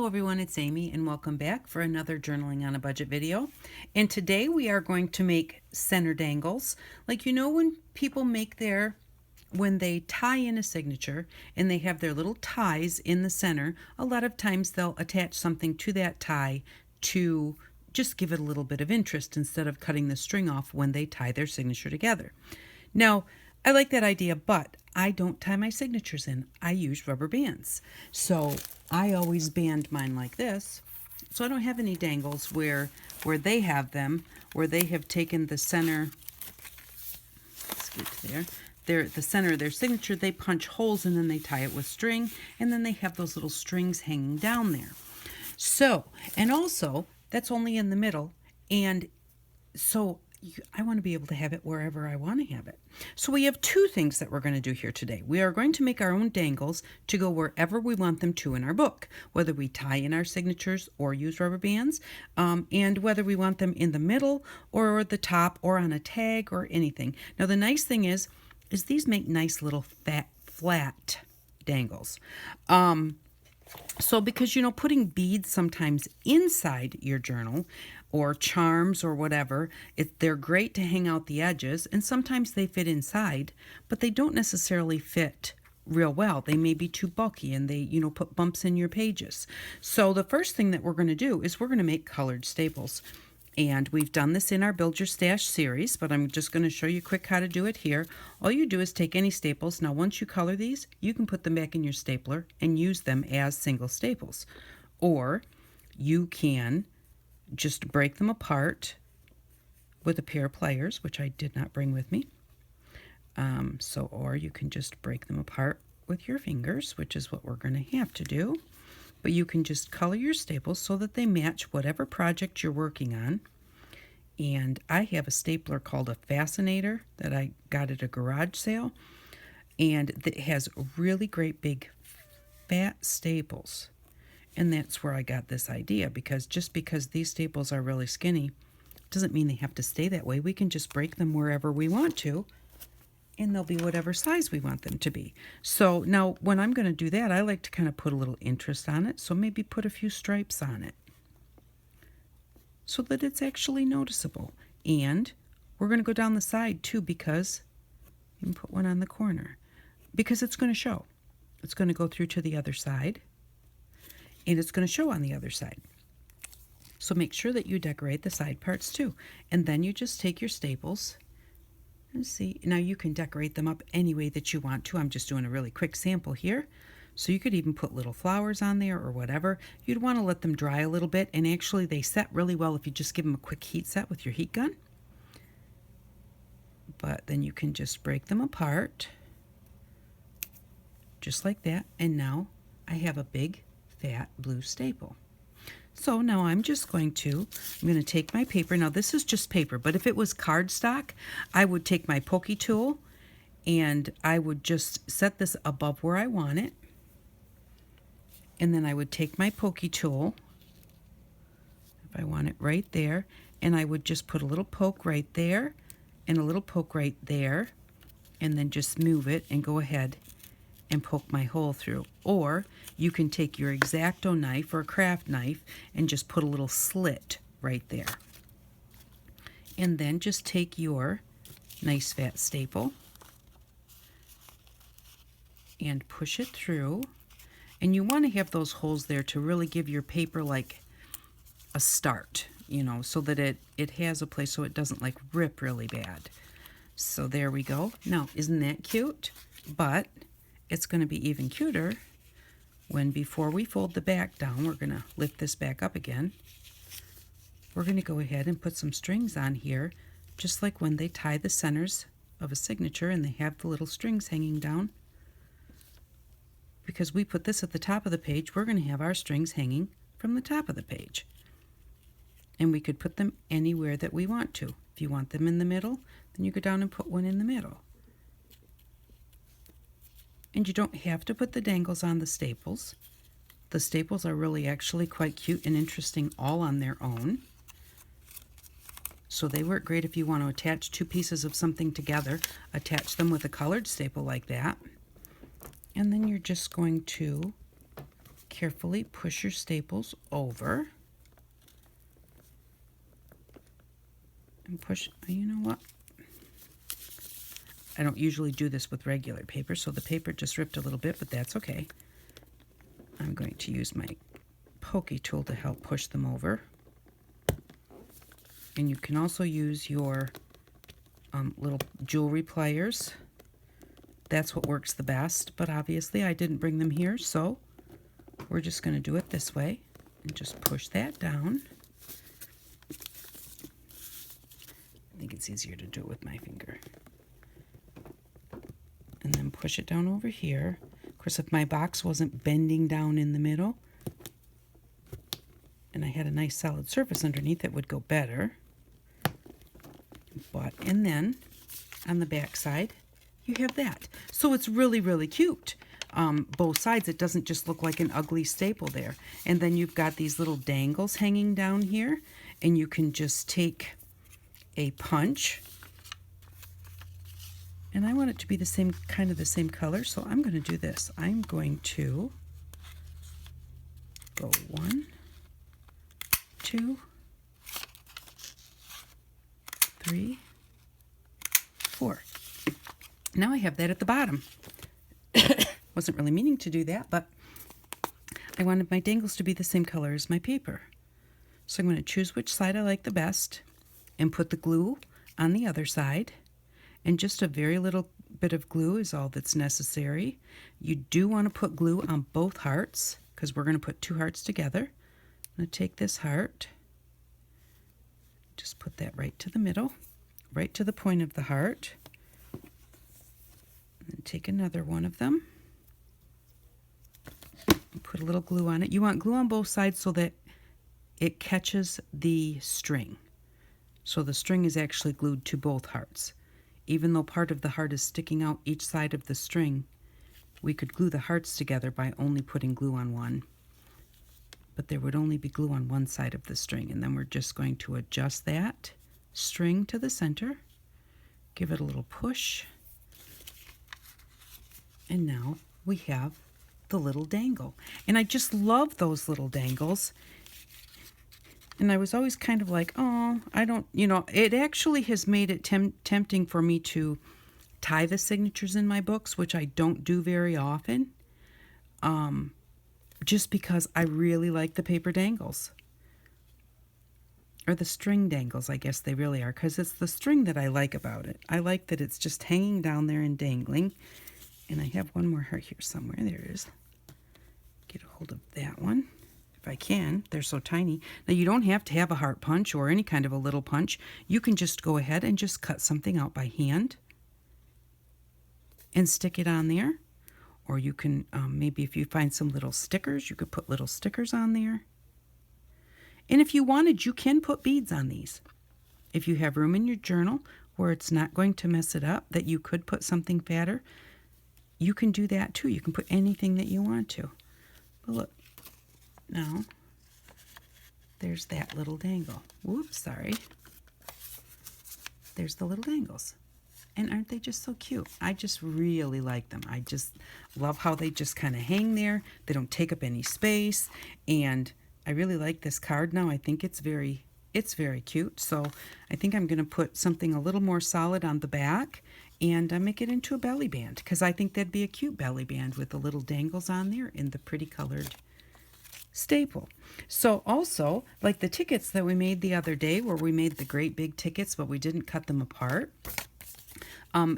Hello everyone, it's Amy and welcome back for another Journaling on a Budget video. And today we are going to make center dangles. Like when people make when they tie in a signature and they have their little ties in the center, a lot of times they'll attach something to that tie to just give it a little bit of interest instead of cutting the string off when they tie their signature together. Now, I like that idea, but I don't tie my signatures in. I use rubber bands. So I always band mine like this. So I don't have any dangles where they have them, where they have taken the center, let's get to the center of their signature, they punch holes and then they tie it with string, and then they have those little strings hanging down there. So, and also, that's only in the middle, and so I want to be able to have it wherever I want to have it. So we have two things that we're going to do here today. We are going to make our own dangles to go wherever we want them to in our book, whether we tie in our signatures or use rubber bands, and whether we want them in the middle or the top or on a tag or anything. Now the nice thing is these make nice little flat dangles. So because, putting beads sometimes inside your journal or charms or whatever, they're great to hang out the edges, and sometimes they fit inside, but they don't necessarily fit real well. They may be too bulky and they, put bumps in your pages. So the first thing that we're going to do is we're going to make colored staples. And we've done this in our Build Your Stash series, but I'm just going to show you quick how to do it here. All you do is take any staples. Now, once you color these, you can put them back in your stapler and use them as single staples. Or you can just break them apart with a pair of pliers, which I did not bring with me. Or you can just break them apart with your fingers, which is what we're going to have to do. But you can just color your staples so that they match whatever project you're working on. And I have a stapler called a Fascinator that I got at a garage sale. And it has really great big fat staples. And that's where I got this idea, because just because these staples are really skinny doesn't mean they have to stay that way. We can just break them wherever we want to, and they'll be whatever size we want them to be. So now when I'm going to do that, I like to kind of put a little interest on it. So maybe put a few stripes on it so that it's actually noticeable. And we're going to go down the side too, because you can put one on the corner, because it's going to show. It's going to go through to the other side, and it's going to show on the other side. So make sure that you decorate the side parts too. And then you just take your staples. Let's see, now you can decorate them up any way that you want to. I'm just doing a really quick sample here. So you could even put little flowers on there or whatever. You'd want to let them dry a little bit, and actually they set really well if you just give them a quick heat set with your heat gun. But then you can just break them apart, just like that. And now I have a big fat blue staple. So now I'm going to take my paper. Now this is just paper, but if it was cardstock, I would take my pokey tool and I would just set this above where I want it. And then I would take my pokey tool, if I want it right there, and I would just put a little poke right there and a little poke right there, and then just move it and go ahead and poke my hole through. Or you can take your X-Acto knife or a craft knife and just put a little slit right there. And then just take your nice fat staple and push it through. And you want to have those holes there to really give your paper like a start, so that it has a place so it doesn't like rip really bad. So there we go. Now, isn't that cute? But it's going to be even cuter when, before we fold the back down, we're going to lift this back up again. We're going to go ahead and put some strings on here, just like when they tie the centers of a signature and they have the little strings hanging down. Because we put this at the top of the page, we're going to have our strings hanging from the top of the page. And we could put them anywhere that we want to. If you want them in the middle, then you go down and put one in the middle. And you don't have to put the dangles on the staples. The staples are really actually quite cute and interesting all on their own. So they work great if you want to attach two pieces of something together. Attach them with a colored staple like that. And then you're just going to carefully push your staples over. And push, you know what? I don't usually do this with regular paper, so the paper just ripped a little bit, but that's okay. I'm going to use my pokey tool to help push them over. And you can also use your little jewelry pliers. That's what works the best, but obviously I didn't bring them here, so we're just going to do it this way and just push that down. I think it's easier to do it with my finger. And then push it down over here. Of course, if my box wasn't bending down in the middle and I had a nice solid surface underneath, it would go better. And then on the back side, you have that. So it's really, really cute. Both sides, it doesn't just look like an ugly staple there. And then you've got these little dangles hanging down here, and you can just take a punch. And I want it to be the same, kind of the same color, so I'm going to do this. I'm going to go 1, 2, 3, 4. Now I have that at the bottom. Wasn't really meaning to do that, but I wanted my dangles to be the same color as my paper. So I'm going to choose which side I like the best and put the glue on the other side. And just a very little bit of glue is all that's necessary. You do want to put glue on both hearts because we're going to put 2 hearts together. I'm going to take this heart, just put that right to the middle, right to the point of the heart. And take another one of them and put a little glue on it. You want glue on both sides so that it catches the string. So the string is actually glued to both hearts. Even though part of the heart is sticking out each side of the string, we could glue the hearts together by only putting glue on one. But there would only be glue on one side of the string, and then we're just going to adjust that string to the center, give it a little push, and now we have the little dangle. And I just love those little dangles. And I was always kind of like, oh, I don't, it actually has made it tempting for me to tie the signatures in my books, which I don't do very often, just because I really like the paper dangles. Or the string dangles, I guess they really are, because it's the string that I like about it. I like that it's just hanging down there and dangling. And I have one more heart here somewhere. There it is. Get a hold of that one. If I can. They're so tiny. Now you don't have to have a heart punch or any kind of a little punch. You can just go ahead and just cut something out by hand and stick it on there. Or you can, maybe if you find some little stickers, you could put little stickers on there. And if you wanted, you can put beads on these. If you have room in your journal where it's not going to mess it up, that you could put something fatter, you can do that too. You can put anything that you want to. But look, now there's that little dangle. Whoops, sorry. There's the little dangles. And aren't they just so cute? I just really like them. I just love how they just kind of hang there. They don't take up any space. And I really like this card now. I think it's very cute. So I think I'm going to put something a little more solid on the back and make it into a belly band, because I think that'd be a cute belly band with the little dangles on there and the pretty colored staple. So also, like the tickets that we made the other day, where we made the great big tickets but we didn't cut them apart,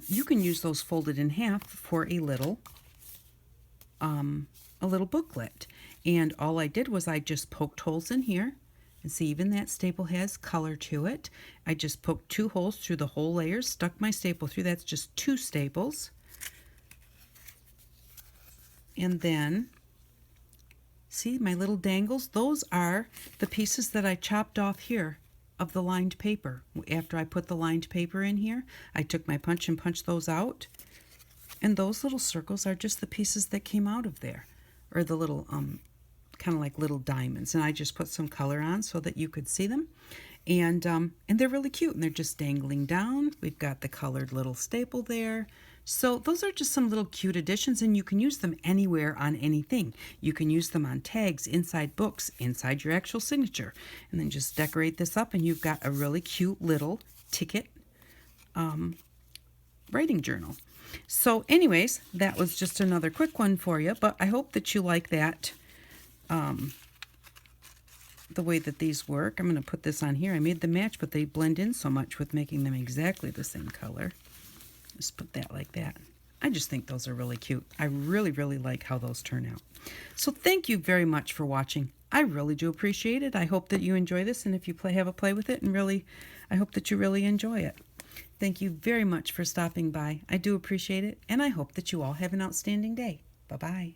you can use those folded in half for a little booklet. And all I did was I just poked holes in here. And see, even that staple has color to it. I just poked 2 holes through the whole layer, stuck my staple through. That's just 2 staples. And then, see my little dangles? Those are the pieces that I chopped off here of the lined paper. After I put the lined paper in here, I took my punch and punched those out. And those little circles are just the pieces that came out of there. Or the little, kind of like little diamonds. And I just put some color on so that you could see them. And they're really cute. And they're just dangling down. We've got the colored little staple there. So those are just some little cute additions, and you can use them anywhere on anything. You can use them on tags, inside books, inside your actual signature. And then just decorate this up and you've got a really cute little ticket writing journal. So anyways, that was just another quick one for you, but I hope that you like that, the way that these work. I'm going to put this on here. I made them match, but they blend in so much with making them exactly the same color. Just put that like that. I just think those are really cute. I really, really like how those turn out. So thank you very much for watching. I really do appreciate it. I hope that you enjoy this, and if you have a play with it, and really, I hope that you really enjoy it. Thank you very much for stopping by. I do appreciate it, and I hope that you all have an outstanding day. Bye-bye.